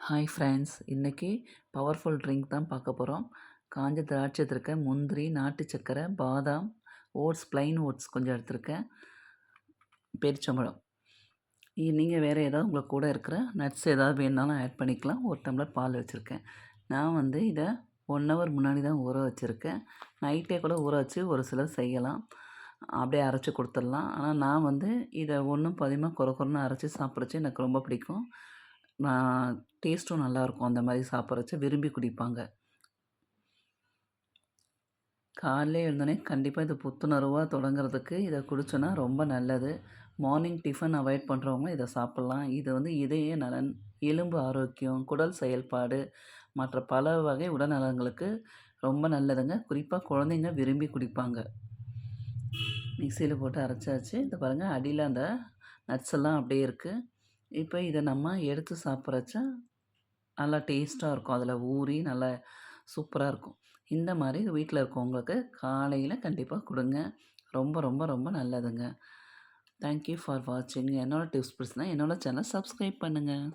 Hi friends, இன்றைக்கி powerful drink தான் பார்க்க போகிறோம். காஞ்ச திராட்சை எடுத்திருக்கேன், முந்திரி, நாட்டு சர்க்கரை, பாதாம், ஓட்ஸ், ப்ளைன் ஓட்ஸ் கொஞ்சம் எடுத்திருக்கேன், பேரிச்சம்பழம். நீங்கள் வேறு ஏதாவது உங்களுக்கு கூட இருக்கிற நட்ஸ் ஏதாவது வேணுனாலும் ஆட் பண்ணிக்கலாம். ஒரு டம்ளர் பால் வச்சுருக்கேன். நான் இதை 1 ஹவர் முன்னாடி தான் ஊற வச்சுருக்கேன். நைட்டே கூட ஊற வச்சு ஒரு சிலர் செய்யலாம், அப்படியே அரைச்சி கொடுத்துடலாம். ஆனால் நான் இதை ஒன்றும் பாதியுமா கொர கொரன்னு அரைச்சி சாப்பிட்றச்சு எனக்கு ரொம்ப பிடிக்கும். டேஸ்ட்டும் நல்லாயிருக்கும். அந்த மாதிரி சாப்பிட்றச்ச விரும்பி குடிப்பாங்க. காலையிலே எழுந்தோடனே கண்டிப்பாக இது புத்துணர்வாக தொடங்குறதுக்கு இதை குடிச்சோன்னா ரொம்ப நல்லது. மார்னிங் டிஃபன் அவாய்ட் பண்ணுறவங்க இதை சாப்பிட்லாம். இது இதய நலன், எலும்பு ஆரோக்கியம், குடல் செயல்பாடு மற்ற பல வகை உடல்நலங்களுக்கு ரொம்ப நல்லதுங்க. குறிப்பாக குழந்தைங்க விரும்பி குடிப்பாங்க. மிக்சியில் போட்டு அரைச்சாச்சு. இதை பாருங்கள், அடியில் அந்த நட்ஸ் எல்லாம் அப்படியே இருக்குது. இப்போ இதை நம்ம எடுத்து சாப்பிட்றச்ச நல்லா டேஸ்ட்டாக இருக்கும். அதில் ஊறி நல்லா சூப்பராக இருக்கும். இந்த மாதிரி வீட்டில் இருக்கவங்களுக்கு காலையில் கண்டிப்பாக கொடுங்க. ரொம்ப ரொம்ப ரொம்ப நல்லதுங்க. தேங்க் யூ ஃபார் வாட்சிங். என்னோடய டிப்ஸ் பிடிச்சிருந்தா என்னோடய சேனலை சப்ஸ்கிரைப் பண்ணுங்கள்.